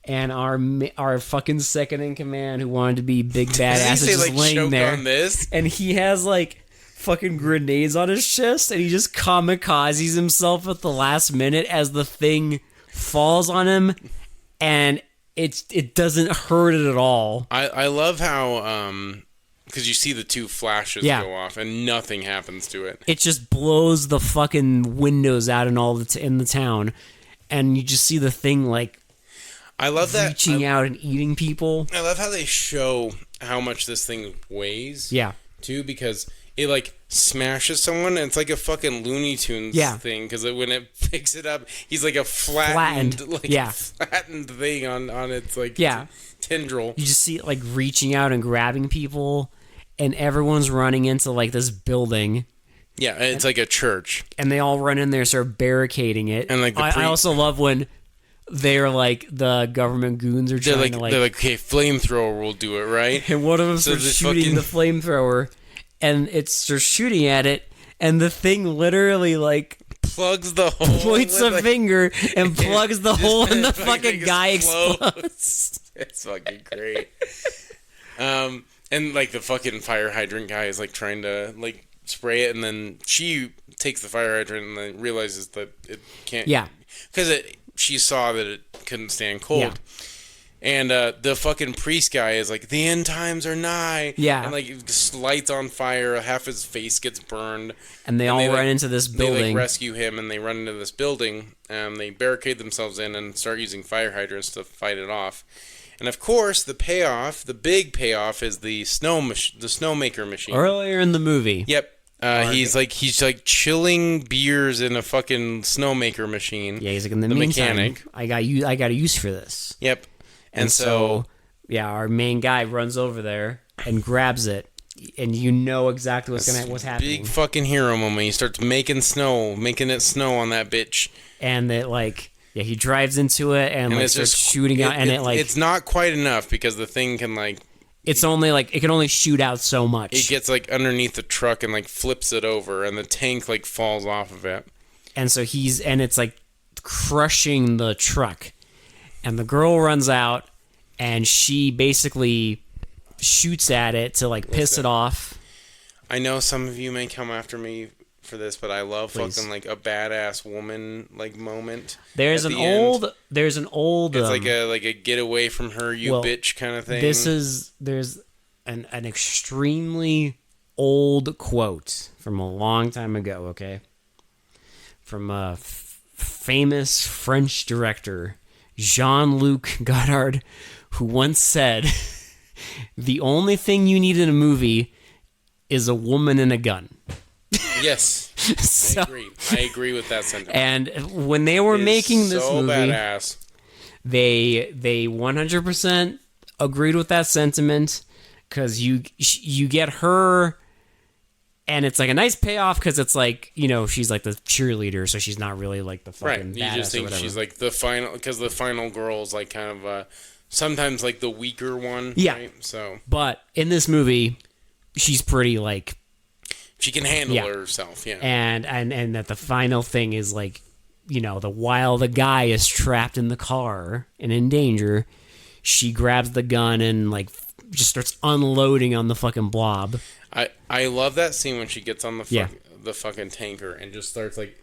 and our fucking second in command, who wanted to be big badass, is Does he say, just like, laying choke there, on this? and he has like fucking grenades on his chest, and he just kamikazes himself at the last minute as the thing falls on him, and it doesn't hurt it at all. I love how because you see the two flashes Yeah. go off and nothing happens to it. It just blows the fucking windows out in all in the town, and you just see the thing like I love that. reaching out and eating people. I love how they show how much this thing weighs. Yeah. Too, because it like smashes someone, and it's like a fucking Looney Tunes thing. Because when it picks it up, he's like a flattened thing on its like tendril. You just see it like reaching out and grabbing people, and everyone's running into like this building. Yeah, it's like a church, and they all run in there, start barricading it. And like I also love when they're like the government goons are trying to like they're like, okay, flamethrower will do it, right? and one of them So starts this shooting fucking- the flamethrower, and it starts shooting at it, and the thing literally like Plugs the hole. points with, a like- finger and plugs the Just hole, and the fucking fucking guy explode. explodes. It's fucking great. And like the fucking fire hydrant guy is like trying to like spray it, and then she takes the fire hydrant and then realizes that it can't. Yeah. Because she saw that it couldn't stand cold. Yeah. And the fucking priest guy is like, the end times are nigh. Yeah. And like it just lights on fire, half his face gets burned. And they all run into this They building. like rescue him, and they run into this building. They barricade themselves in and start using fire hydrants to fight it off. And of course, the payoff, the big payoff, is the snowmaker machine. Earlier in the movie. Yep. He's like chilling beers in a fucking snowmaker machine. Yeah, he's like, in the meantime, I got a use for this. Yep. And so, yeah, our main guy runs over there and grabs it, and you know exactly what's happening. Big fucking hero moment. He starts making it snow on that bitch. And it like, yeah, he drives into it and like it's starts just shooting out, and it like it's not quite enough because the thing can like it's only like it can only shoot out so much. it gets like underneath the truck and like flips it over, and the tank like falls off of it. And so it's like crushing the truck. And the girl runs out, and she basically shoots at it to like piss it off. I know some of you may come after me for this, but I love Please. fucking like a badass woman like moment. There's at an the end. old. It's like a get away from her, you bitch kind of thing. There's an extremely old quote from a long time ago. Okay, from a famous French director, Jean-Luc Godard, who once said, "The only thing you need in a movie is a woman and a gun." Yes, So- I agree with that sentiment. And when they were making this movie, badass. They 100% agreed with that sentiment, because you get her, and it's like a nice payoff, because it's like, you know, she's like the cheerleader, so she's not really like the fucking Right. You badass just think or whatever. she's like the final, because the final girl's like kind of sometimes like the weaker one. Yeah. Right? So But in this movie, she's pretty like, she can handle Yeah. herself. Yeah. and that the final thing is like, you know, while the guy is trapped in the car and in danger, she grabs the gun and like just starts unloading on the fucking Blob. I love that scene when she gets on Yeah. the fucking tanker and just starts like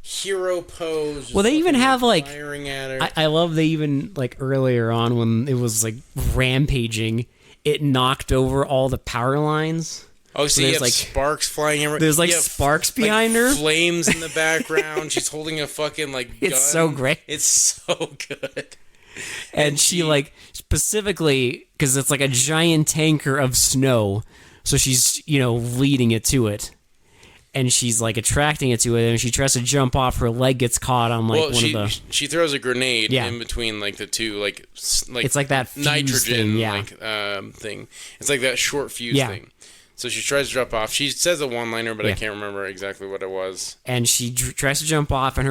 hero pose. Just Well, they even fucking have like, firing at her. I love they even like earlier on when it was like rampaging, it knocked over all the power lines. Oh, so you there's, have like, sparks flying everywhere. there's, like, You have, sparks like, behind her. Flames in the background. She's holding a fucking, like, gun. It's so great. It's so good. And she like specifically, because it's like a giant tanker of snow, so she's, you know, leading it to it, and she's like attracting it to it, and she tries to jump off, her leg gets caught on like Well, one of the, she throws a grenade Yeah. in between, like, the two, like it's like that fuse nitrogen, thing, yeah. like, thing. It's like that short fuse Yeah. thing. So she tries to drop off. She says a one-liner, but I Yeah. can't remember exactly what it was. And she tries to jump off, and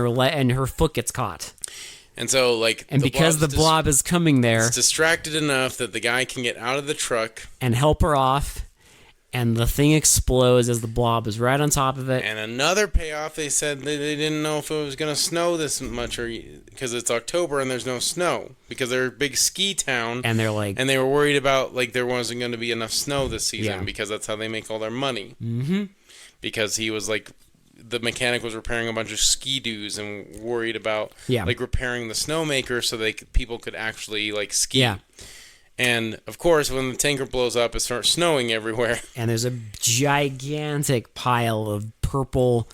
her foot gets caught, And so, like, and because the Blob is coming there is distracted enough that the guy can get out of the truck. and help her off, and the thing explodes as the Blob is right on top of it. And another payoff, they said they didn't know if it was going to snow this much, or because it's October and there's no snow, because they're a big ski town, And they're like, and they were worried about like there wasn't going to be enough snow this season, Yeah. because that's how they make all their money. Mm-hmm. Because he was like, the mechanic was repairing a bunch of ski-doos and worried about Yeah. like repairing the snowmaker so people could actually like ski. Yeah. And of course, when the tanker blows up, it starts snowing everywhere. and there's a gigantic pile of purple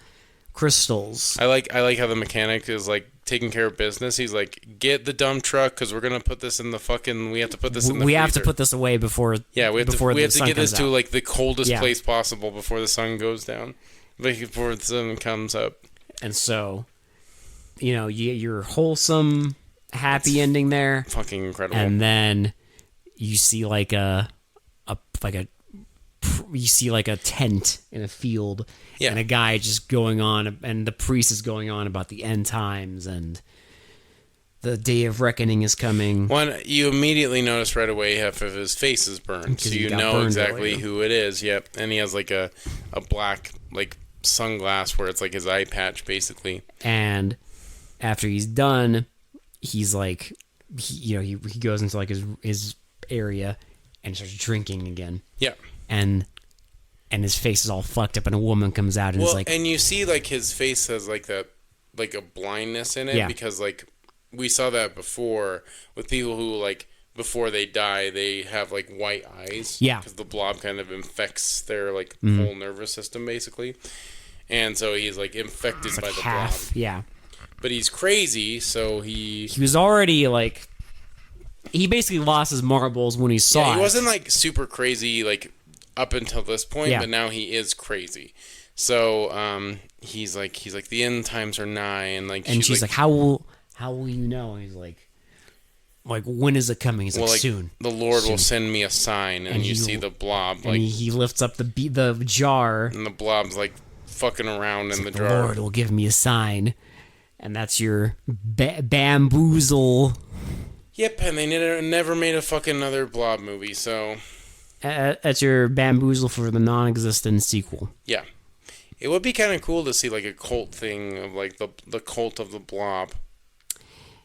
crystals. I like how the mechanic is like taking care of business. He's like, get the dump truck because we're gonna put this in the fucking. We have to put this in the. We have to freezer." put this away before. Yeah, we have before to the sun get this comes to out. like the coldest Yeah. place possible before the sun goes down, before the sun comes up. And so, you know, you get your wholesome, happy ending there, Fucking incredible. and then you see like you see like a tent in a field, Yeah. and a guy just going on, and the priest is going on about the end times and the day of reckoning is coming. One, you immediately notice right away half of his face is burned, so he you got know burned exactly earlier. who it is. Yep, and he has like a black like sunglass where it's like his eye patch basically. And after he's done, he's like, he goes into like his area and starts drinking again. Yeah. And his face is all fucked up, and a woman comes out and is Well, like, and you see like his face has like that, like a blindness in it, Yeah. because like we saw that before with people who like before they die they have like white eyes. Yeah. Because the blob kind of infects their like Mm-hmm. whole nervous system basically, and so he's like infected by the half. blob. Yeah. But he's crazy, so he He was already like, he basically lost his marbles when he saw yeah, it. he wasn't like super crazy like up until this point, Yeah. but now he is crazy. So he's like the end times are nigh, and like And she's like, how will you know? And he's like, when is it coming? He's well, like, like soon. the Lord will Soon. send me a sign, and you he- see the blob And like, he lifts up the jar. and the blob's like fucking around in the The jar. Lord will give me a sign, and that's your bamboozle. Yep, and they never made a fucking another blob movie, so That's your bamboozle for the non-existent sequel. yeah. It would be kind of cool to see like a cult thing of like the cult of the blob.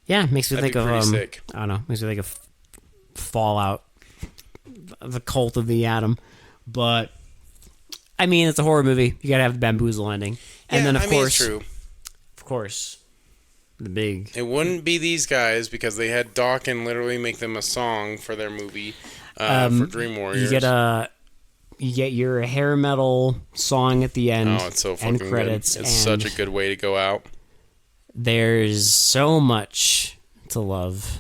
Yeah, makes me That'd think be of pretty sick. I don't know, makes me think of Fallout, the cult of the atom. But I mean, it's a horror movie. You gotta have the bamboozle ending, and Yeah, then I mean, it's true. of course, the big. It wouldn't be these guys because they had Dawkins literally make them a song for their movie for Dream Warriors. You get your hair metal song at the end. Oh, it's so fucking end credits. good. It's and such a good way to go out. There's so much to love.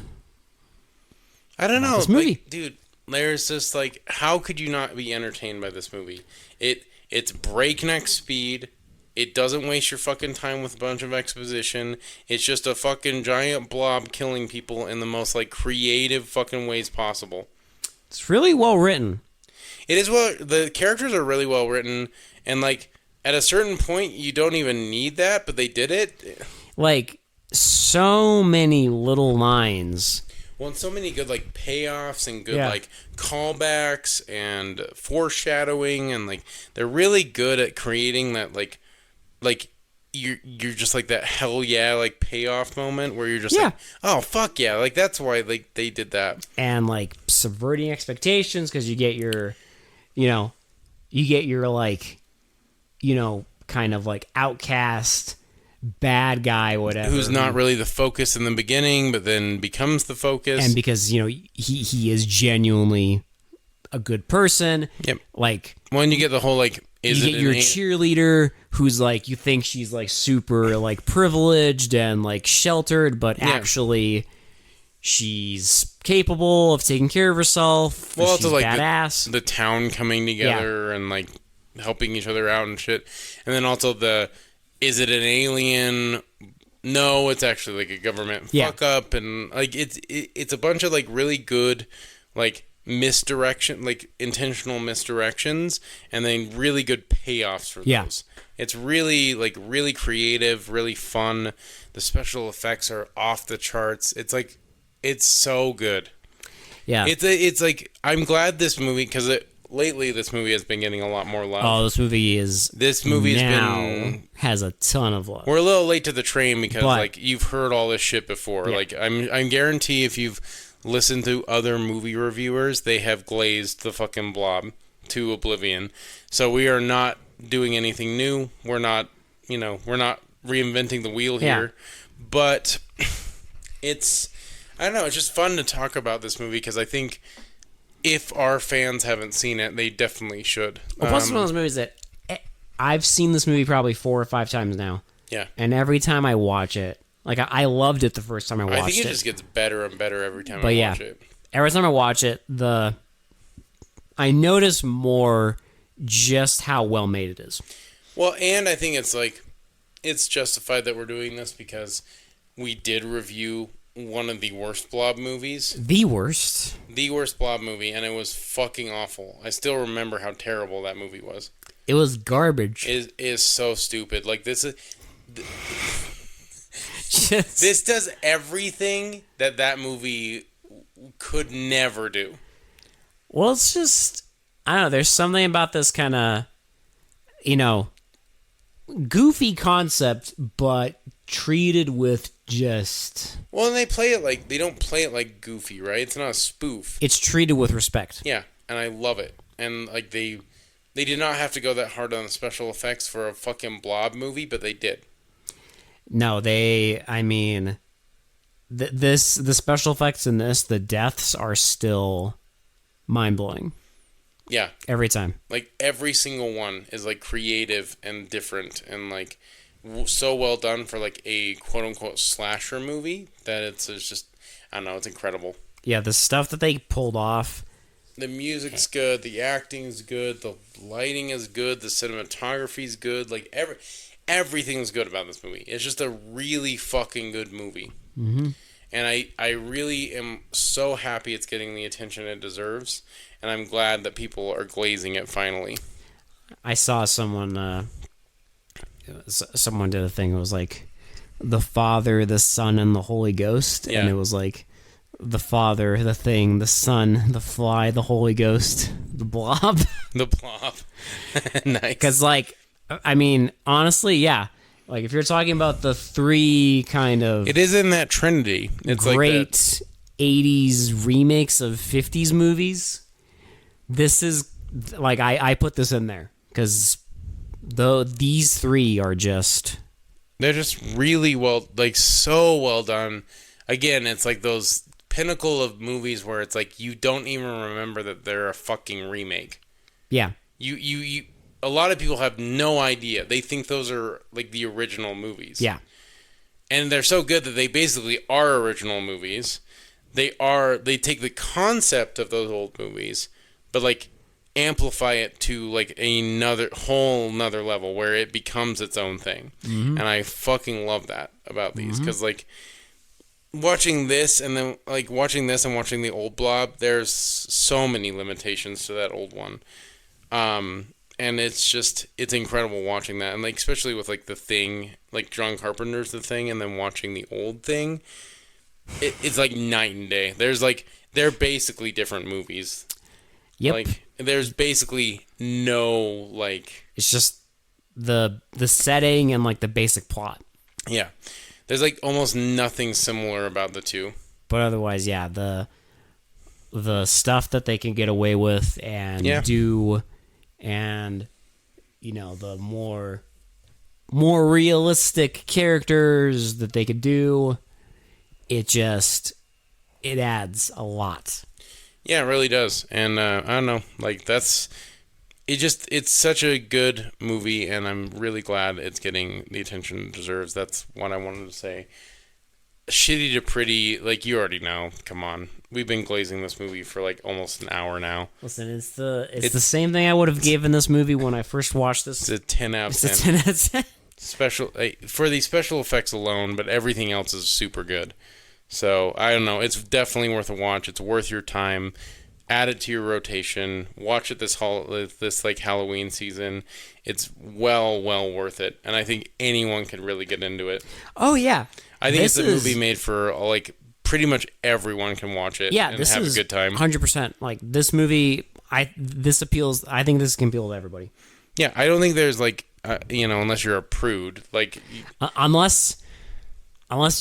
I don't know, this movie. like, dude. There's just like, how could you not be entertained by this movie? It's breakneck speed. It doesn't waste your fucking time with a bunch of exposition. It's just a fucking giant blob killing people in the most, like, creative fucking ways possible. It's really well written. It is well... The characters are really well written, and, like, at a certain point, you don't even need that, but they did it. Like, so many little lines. Well, and so many good, like, payoffs and good, Yeah. like, callbacks and foreshadowing, and, like, they're really good at creating that, like you're just, like, that hell yeah, like, payoff moment where you're just like, oh, fuck yeah, like, that's why, like, they did that. And, like, subverting expectations, because you get your, like, kind of, like, outcast bad guy, whatever, Who's not really the focus in the beginning, but then becomes the focus. and because he is genuinely a good person. Yep. Like, When you get the whole, like, you get your cheerleader who's like, you think she's like super like privileged and like sheltered, but actually she's capable of taking care of herself. Well, she's also, like, badass. the town coming together and, like, helping each other out and shit. And then also is it an alien? No, it's actually, like, a government fuck up, and, like, it's a bunch of, like, really good, like, misdirection, like, intentional misdirections, and then really good payoffs for those. It's really, like, really creative, really fun. The special effects are off the charts. It's like, it's so good. Yeah. It's like, I'm glad this movie, because lately this movie has been getting a lot more love. Oh, this movie has a ton of love. We're a little late to the train because, like, you've heard all this shit before. Yeah. Like, I'm guarantee if you've listened to other movie reviewers, they have glazed the fucking Blob to oblivion. So we are not doing anything new. We're not reinventing the wheel here. But it's, I don't know, it's just fun to talk about this movie because I think if our fans haven't seen it, they definitely should. Well, plus, it's one of those movies that I've seen this movie probably 4 or 5 times now. Yeah. And every time I watch it, like, I loved it the first time I watched it. I think it just gets better and better every time I watch it. Every time I watch it, I notice more just how well made it is. Well, and I think it's, like, it's justified that we're doing this because we did review one of the worst Blob movies. The worst? The worst Blob movie, and it was fucking awful. I still remember how terrible that movie was. It was garbage. It is so stupid. Like, this is... Just... This does everything that movie could never do. Well, it's just... I don't know. There's something about this kind of, goofy concept, but treated with just... Well, and they don't play it like Goofy, right? It's not a spoof. It's treated with respect. Yeah, and I love it. And, like, they did not have to go that hard on the special effects for a fucking Blob movie, but they did. No, the special effects in this, the deaths are still mind-blowing. Yeah. Every time. Like, every single one is, like, creative and different and, like, so well done for, like, a quote-unquote slasher movie that it's just, I don't know, it's incredible. Yeah, the stuff that they pulled off. The music's good, the acting's good, the lighting is good, the cinematography's good, like, everything's good about this movie. It's just a really fucking good movie. Mm-hmm. And I really am so happy it's getting the attention it deserves, and I'm glad that people are glazing it finally. I saw someone did a thing. It was like the Father, the Son, and the Holy Ghost. Yeah. And it was like the Father, the Thing, the Son, the Fly, the Holy Ghost, the Blob. The Blob. Nice. Because, like, I mean, honestly, yeah. Like, if you're talking about the 3 kind of... It is in that trinity. It's great like that. 80s remakes of 50s movies. This is, like, I put this in there. Because these 3 are just... They're just really well, like, so well done. Again, it's like those pinnacle of movies where it's like you don't even remember that they're a fucking remake. Yeah. You a lot of people have no idea. They think those are, like, the original movies. Yeah. And they're so good that they basically are original movies. They take the concept of those old movies, but, like, amplify it to like another whole nother level where it becomes its own thing. And I fucking love that about these, because like watching this and then like watching this and watching the old Blob, there's so many limitations to that old one. And it's incredible watching that, and like especially with like The Thing, like John Carpenter's The Thing, and then watching the old Thing, it's like night and day. They're basically different movies. Yep. Like there's basically no like. It's just the setting and like the basic plot. Yeah, there's like almost nothing similar about the two. But otherwise, yeah, the stuff that they can get away with and do, and the more realistic characters that they could do, it adds a lot. Yeah, it really does. And I don't know, like it's such a good movie, and I'm really glad it's getting the attention it deserves. That's what I wanted to say. Shitty to pretty, like you already know. Come on, we've been glazing this movie for like almost an hour now. Listen, it's the same thing I would have given this movie when I first watched this. It's a 10 out of 10. It's a 10 out of 10. Special for the special effects alone, but everything else is super good. So I don't know. It's definitely worth a watch. It's worth your time. Add it to your rotation. Watch it this like Halloween season. It's well worth it, and I think anyone could really get into it. Oh yeah. I think it's a movie made for like pretty much everyone can watch it and have a good time. 100%. Like this movie, this appeals. I think this can appeal to everybody. Yeah, I don't think there's like unless you're a prude, like unless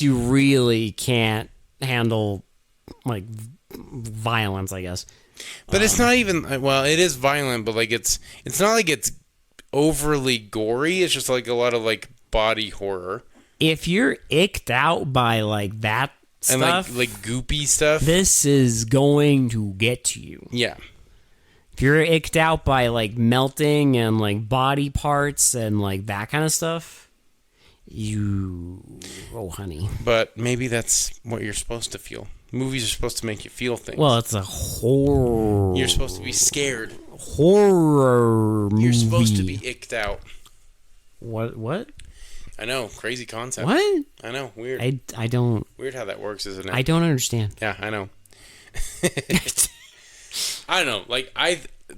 you really can't handle like violence, I guess. But it's not even, well, it is violent, but like it's not like it's overly gory. It's just like a lot of like body horror. If you're icked out by like that stuff and like goopy stuff, this is going to get to you. Yeah. If you're icked out by like melting and like body parts and like that kind of stuff, honey. But maybe that's what you're supposed to feel. Movies are supposed to make you feel things. Well, it's a horror. You're supposed to be scared. Horror movie. You're supposed to be icked out. What? I know, crazy concept. What? I know, weird. I don't. Weird how that works, isn't it? I don't understand. Yeah, I know. I don't know. Like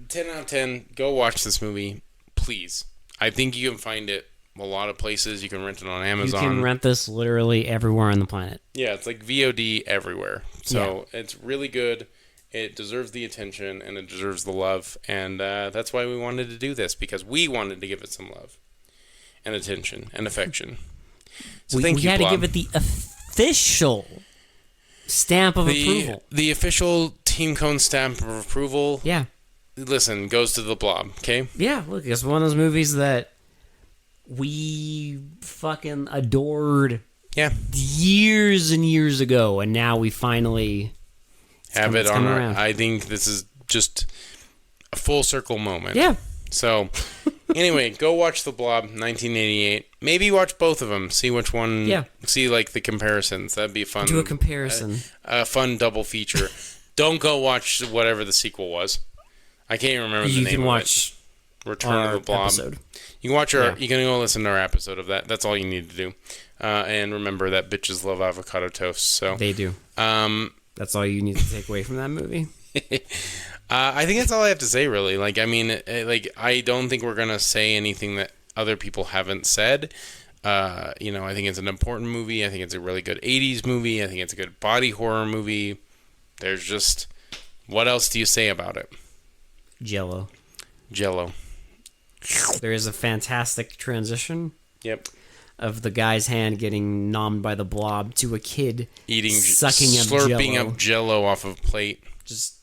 10 out of 10. Go watch this movie, please. I think you can find it a lot of places. You can rent it on Amazon. You can rent this literally everywhere on the planet. Yeah, it's like VOD everywhere. So It's really good. It deserves the attention and it deserves the love. And that's why we wanted to do this, because we wanted to give it some love and attention and affection. So thank you, We had Blob. to give it the official stamp of approval. The official Team Cone stamp of approval. Yeah. Listen, goes to the Blob, okay? Yeah, look, it's one of those movies that we fucking adored years and years ago, and now we finally have it on our... around. I think this is just a full circle moment. Yeah. So, anyway, go watch The Blob, 1988. Maybe watch both of them. See which one... Yeah. See, like, the comparisons. That'd be fun. Do a comparison. A fun double feature. Don't go watch whatever the sequel was. I can't remember the name of it. You can watch Return of the Blob. Episode. You can watch our... You can go listen to our episode of that. That's all you need to do. And remember that bitches love avocado toast. So they do. That's all you need to take away from that movie. I think that's all I have to say, really. Like, I mean, I don't think we're gonna say anything that other people haven't said. I think it's an important movie. I think it's a really good 80s movie. I think it's a good body horror movie. There's just... What else do you say about it? Jello. There is a fantastic transition. Yep. Of the guy's hand getting nommed by the blob to a kid slurping up Jello off of a plate. Just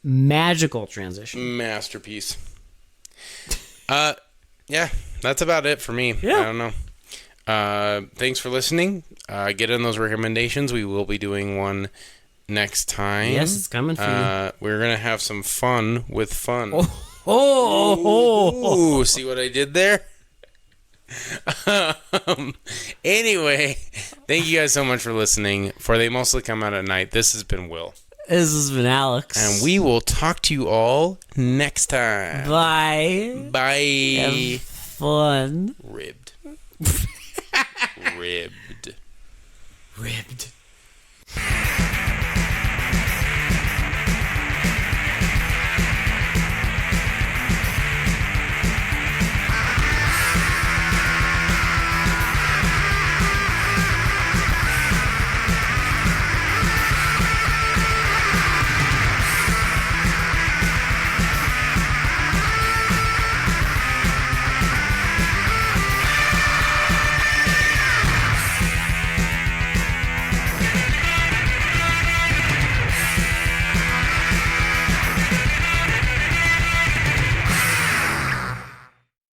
magical transition. Masterpiece. Yeah, that's about it for me. Yeah. I don't know. Thanks for listening. Get in those recommendations. We will be doing one next time. Yes, it's coming for you. We're gonna have some fun with fun. Oh. See what I did there? Anyway, thank you guys so much for listening. For They Mostly Come Out at Night, this has been Will. This has been Alex. And we will talk to you all next time. Bye. Bye. Have fun. Ribbed. Ribbed. Ribbed.